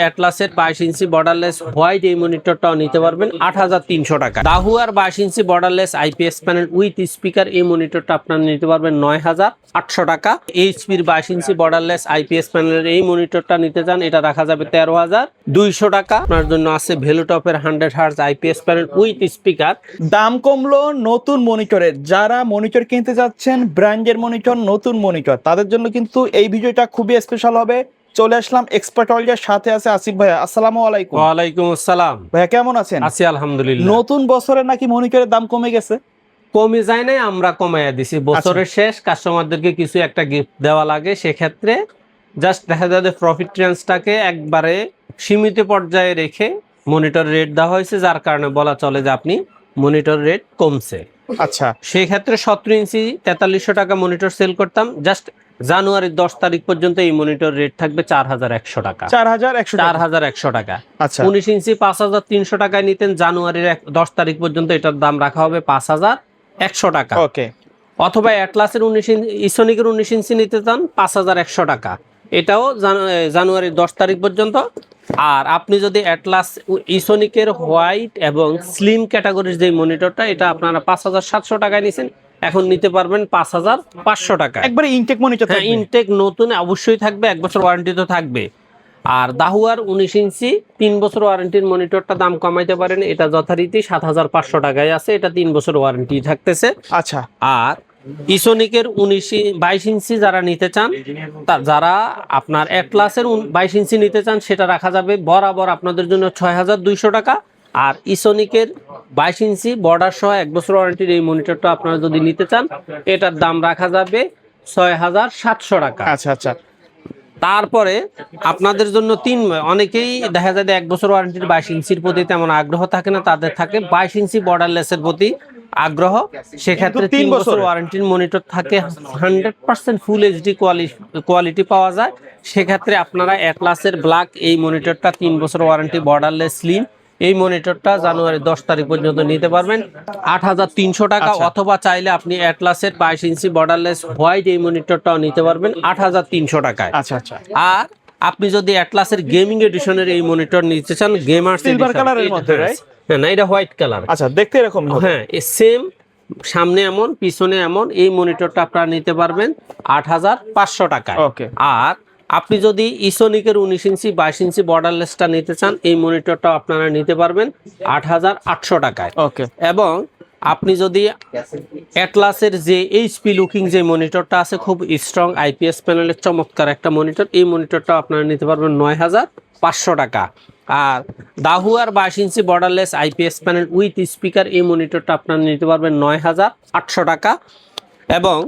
অ্যাটলাসের 22 ইঞ্চি borderless white এই মনিটরটাও নিতে পারবেন 8300 টাকা। দাহুয়ার 22 ইঞ্চি borderless IPS panel with speaker এই মনিটরটা আপনারা নিতে পারবেন 9800 টাকা। এইচপির 22 ইঞ্চি বর্ডারলেস আইপিএস প্যানেলের এই মনিটরটা নিতে চান, এটা রাখা যাবে 13200 টাকা। আপনার জন্য আছে ভেলুটপের 100 hertz IPS panel with speaker. দাম কমলো নতুন মনিটরের, যারা মনিটর কিনতে যাচ্ছেন ব্র্যান্ডের মনিটর, নতুন মনিটর, তাদের জন্য কিন্তু এই ভিডিওটা খুবই স্পেশাল হবে। চলে আসলাম এক্সপার্ট ওয়ার্ল্ডের সাথে আছে আসিফ ভাইয়া। আসসালামু আলাইকুম। ওয়ালাইকুম আসসালাম ভাইয়া কেমন আছেন? আছি আলহামদুলিল্লাহ। নতুন বছরে নাকি মনিটরের দাম কমে গেছে? কমে যায় নাই, আমরা কমাইয়া দিছি। বছরের শেষ কাস্টমারদেরকে কিছু একটা গিফট দেওয়া লাগে, সেক্ষেত্রে জাস্ট দেখা যায় প্রফিট ট্রেন্ডসটাকে একবারে সীমিত পর্যায়ে রেখে মনিটর রেট দেওয়া হয়েছে, যার কারণে বলা চলে যে আপনি মনিটর রেট কমছে। আচ্ছা, সেই ক্ষেত্রে 17 ইঞ্চি 4300 টাকা মনিটর সেল করতাম, জাস্ট জানুয়ারির 10 তারিখ পর্যন্ত এই মনিটর রেট থাকবে 4100 টাকা। 4100 টাকা। আচ্ছা, 19 ইঞ্চি 5300 টাকায় নিতেন, জানুয়ারির 10 তারিখ পর্যন্ত এটার দাম রাখা হবে 5100 টাকা। ওকে। অথবা অ্যাটলাসের 19 ইঞ্চি ইসোনিকের 19 ইঞ্চি নিতে চান 5100 টাকা, এটাও জানুয়ারির 10 তারিখ পর্যন্ত। আর আপনি যদি অ্যাটলাস ইসোনিকের হোয়াইট এবং স্লিম ক্যাটাগরির যে মনিটরটা, এটা আপনারা 5700 টাকায় নিছেন, এখন নিতে পারবেন 5500 টাকা। একবারে ইনটেক মনিটর। হ্যাঁ, ইনটেক নতুন অবশ্যই থাকবে, 1 বছর ওয়ারেন্টি তো থাকবে। আর দাহুয়ার 19 ইঞ্চি 3 বছর ওয়ারেন্টির মনিটরটা দাম কমাইতে পারেন, এটা যথারীতি 7500 টাকায় আছে, এটা 3 বছর ওয়ারেন্টি থাকতেছে। আচ্ছা। আর ইসোনিকের 22 ইঞ্চি যারা নিতে চান, যারা আপনার অ্যাটলাসের 22 ইঞ্চি নিতে চান, সেটা রাখা যাবে বরাবর আপনাদের জন্য 6200 টাকা। আর ইসোনিকের 22 ইঞ্চি বর্ডার সহ 1 বছর ওয়ারেন্টির এই মনিটরটা আপনারা যদি নিতে চান, এটার দাম রাখা যাবে 6700 টাকা। আচ্ছা আচ্ছা। তারপরে আপনাদের জন্য অনেকেই দেখা যায় 1 বছর ওয়ারেন্টির 22 ইঞ্চির প্রতি তেমন আগ্রহ থাকে না, তাদের থাকে 22 ইঞ্চি বর্ডারলেসের প্রতি আগ্রহ। সেক্ষেত্রে 3 বছর ওয়ারেন্টির মনিটর থাকে, 100% ফুল এইচডি কোয়ালিটি পাওয়া যায়। সেক্ষেত্রে আপনারা অ্যাটলাসের ব্ল্যাক এই মনিটরটা 3 বছর ওয়ারেন্টি বর্ডারলেস স্লিম এই মনিটরটা জানুয়ারি 10 তারিখ পর্যন্ত নিতে পারবেন 8300 টাকা। অথবা চাইলে আপনি অ্যাটলাসের 22 ইঞ্চি বর্ডারলেস হোয়াইট এই মনিটরটাও নিতে পারবেন 8300 টাকায়। আচ্ছা আচ্ছা। আর আপনি যদি অ্যাটলাসের গেমিং এডিশনের এই মনিটর নিতে চান, গেমার সিলভার কালারের মধ্যে, রাইট? না, এটা হোয়াইট কালার। আচ্ছা, দেখতে এরকম। হ্যাঁ, সেম, সামনে এমন পিছনে এমন, এই মনিটরটা আপনারা নিতে পারবেন 8500 টাকায়। ওকে। আর আপনি যদি ইসোনিকের 19 ইঞ্চি 22 ইঞ্চি বর্ডারলেসটা নিতে চান, এই মনিটরটা আপনারা নিতে পারবেন 8800 টাকায়। ওকে। এবং আপনি যদি অ্যাটলাসের যে এইচপি লুকিং যে মনিটরটা আছে, খুব স্ট্রং আইপিএস প্যানেলের চমৎকার একটা মনিটর, এই মনিটরটা আপনারা নিতে পারবেন 9500 টাকা। আর দাহুয়ার 22 ইঞ্চি borderless IPS panel with speaker এই মনিটরটা আপনারা নিতে পারবেন 9800 টাকা। এবং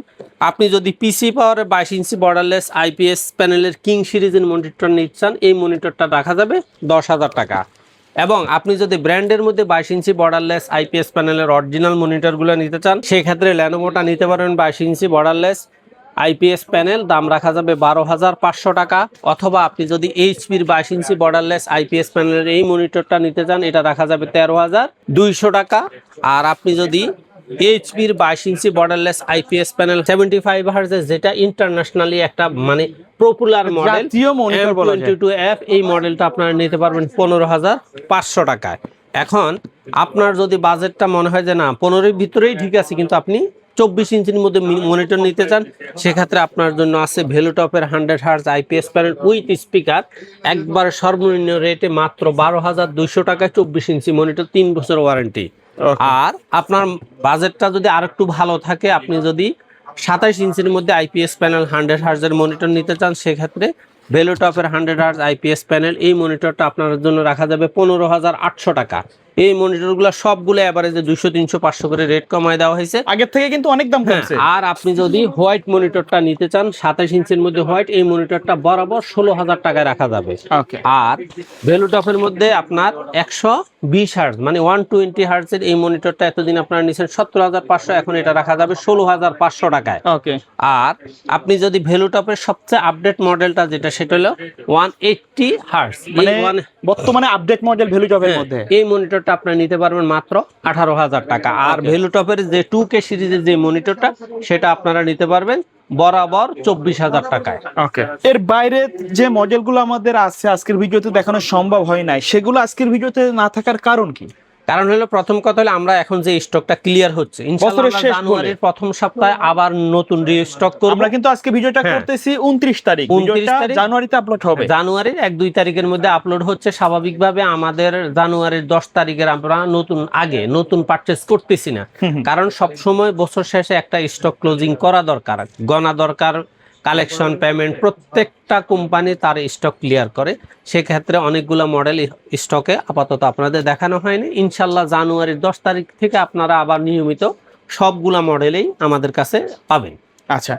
আপনি যদি পিসি পাওয়ারের 22 ইঞ্চি বর্ডারলেস আইপিএস প্যানেলের কিং সিরিজের মনিটর নিতে চান, এই মনিটরটা রাখা যাবে 10000 টাকা। এবং আপনি যদি ব্র্যান্ডের মধ্যে 22 ইঞ্চি বর্ডারলেস আইপিএস প্যানেলের অরিজিনাল মনিটরগুলো নিতে চান, সেক্ষেত্রে ল্যানোভোটা নিতে পারবেন 22 ইঞ্চি বর্ডারলেস আইপিএস প্যানেল, দাম রাখা যাবে 12500 টাকা। অথবা আপনি যদি এইচপির 22 ইঞ্চি বর্ডারলেস আইপিএস প্যানেলের এই মনিটরটা নিতে চান, এটা রাখা যাবে 13200 টাকা। আর আপনি যদি এইচপির 22 ইঞ্চি বর্ডারলেস আইপিএস প্যানেল 75 হার্জের, যেটা ইন্টারন্যাশনালি একটা মানে পপুলার মডেল M22F, এই মডেলটা আপনারা নিতে পারবেন 15500 টাকায়। এখন আপনার যদি বাজেটটা মনে হয় যে না 15-এর ভিতরেই ঠিক আছে, কিন্তু আপনি 24 ইঞ্চির মধ্যে মনিটর নিতে চান, সেক্ষেত্রে আপনার জন্য আছে ভেলুটপের 100 hertz IPS panel with speaker, একবার সর্বনিম্ন রেটে মাত্র 12200 টাকায় 24 ইঞ্চি মনিটর, 3 বছর ওয়ারেন্টি। আর আপনার বাজেটটা যদি আর একটু ভালো থাকে, আপনি যদি 27 ইঞ্চির মধ্যে আইপিএস প্যানেল 100 হার্জের মনিটর নিতে চান, সেক্ষেত্রে ভেলুটপের 100 হার্জ আইপিএস প্যানেল এই মনিটরটা আপনার জন্য রাখা যাবে 15800 টাকা। এই মনিটরগুলো সবগুলো এভারেজে 200, 300, 500 করে রেট কমায় দেওয়া হয়েছে, আগের থেকে কিন্তু অনেক দাম কমছে। আর আপনি যদি হোয়াইট মনিটরটা নিতে চান 27 ইঞ্চির মধ্যে হোয়াইট, এই মনিটরটা বরাবর 16000 টাকায় রাখা যাবে। আর ভেলুটপের মধ্যে আপনার 120 হার্জ মানে 120 হার্জের এই মনিটরটা এতদিন আপনারা নিছেন 17500, এখন এটা রাখা যাবে 16500 টাকায়। আর আপনি যদি ভেলুটপের সবচেয়ে আপডেট মডেলটা যেটা, সেটা হলো 180 হার্জ, মানে বর্তমানে আপডেট মডেল ভেলুটপের মধ্যে, এই মনিটরটা আপনারা নিতে পারবেন মাত্র 18000 টাকা। আর ভেলুটপের যে 2K সিরিজের যে মনিটরটা, সেটা আপনারা নিতে পারবেন বরাবর 24,000 টাকায়। ওকে, এর বাইরে যে মডেলগুলো আমাদের আছে আজকের ভিডিওতে দেখানো সম্ভব হয় নাই, সেগুলো আজকের ভিডিওতে না থাকার কারণ কি? কারণ হলো প্রথম কথা হলো আমরা এখন যে স্টকটা ক্লিয়ার হচ্ছে, ইনশাআল্লাহ বছরের আমরা শেষ জানুয়ারির প্রথম সপ্তাহে আবার নতুন রিস্টক করব। আমরা কিন্তু আজকে ভিডিওটা হ্যাঁ। করতেছি 29 তারিখ, 29 ভিডিওটা তারিখ। জানুয়ারিতে আপলোড হবে। জানুয়ারির 1-2 তারিখের মধ্যে আপলোড হচ্ছে। স্বাভাবিকভাবে আমাদের জানুয়ারির 10 তারিখের আমরা নতুন পারচেজ করতেছি না, কারণ সব সময় বছর শেষে একটা স্টক ক্লোজিং করা দরকার, গণা দরকার, কালেকশন পেমেন্ট, প্রত্যেকটা কোম্পানি তার স্টক ক্লিয়ার করে। সেক্ষেত্রে অনেকগুলো মডেল স্টকে আপাতত আপনাদের দেখানো হয়নি। ইনশাল্লাহ জানুয়ারির 10 তারিখ থেকে আপনারা আবার নিয়মিত সবগুলা মডেলেই আমাদের কাছে পাবেন। আচ্ছা,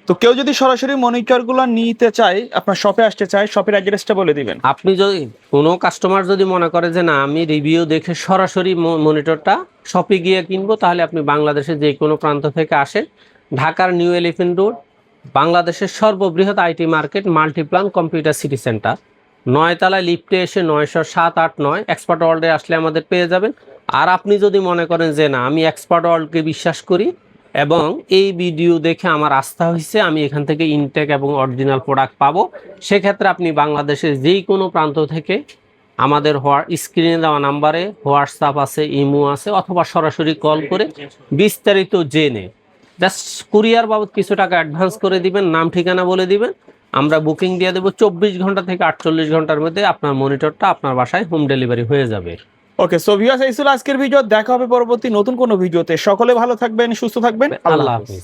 তো কেউ যদি সরাসরি মনিটরগুলো নিতে চায়, আপনার শপে আসতে চায়, শপের অ্যাড্রেসটা বলে দিবেন। আপনি যদি কোনো কাস্টমার যদি মনে করে যে না আমি রিভিউ দেখে সরাসরি মনিটরটা শপে গিয়ে কিনবো, তাহলে আপনি বাংলাদেশের যে কোনো প্রান্ত থেকে আসেন, ঢাকার নিউ এলিফ্যান্ট রোড, বাংলাদেশের সর্ববৃহৎ IT market Multiplan computer city centre, 9 তলায় লিফটে এসে 907, 8, 9 এক্সপার্ট ওয়ার্ল্ডে আসলে আমাদের পেয়ে যাবেন। আর আপনি যদি মনে করেন যে না আমি এক্সপার্ট ওয়ার্ল্ডকে বিশ্বাস করি এবং এই ভিডিও দেখে আমার আস্থা হয়েছে, আমি এখান থেকে ইনটেক এবং অরিজিনাল প্রোডাক্ট পাবো, সেক্ষেত্রে আপনি বাংলাদেশের যেই কোনো প্রান্ত থেকে আমাদের স্ক্রিনে দেওয়া নাম্বারে হোয়াটসঅ্যাপ আছে, ইমো আছে, অথবা সরাসরি কল করে বিস্তারিত জেনে জাস্ট কুরিয়ার বাবদ কিছু টাকা অ্যাডভান্স করে দিবেন, নাম ঠিকানা বলে দিবেন, আমরা বুকিং দিয়ে দেবো। 24 ঘন্টা থেকে 48 ঘন্টার মধ্যে আপনার মনিটরটা আপনার বাসায় হোম ডেলিভারি হয়ে যাবে। ওকে, সো ভিউয়ার্স, এই ছিল আজকের ভিডিও। দেখা হবে পরবর্তী নতুন কোনো ভিডিওতে। সকলে ভালো থাকবেন, সুস্থ থাকবেন। আল্লাহ হাফেজ।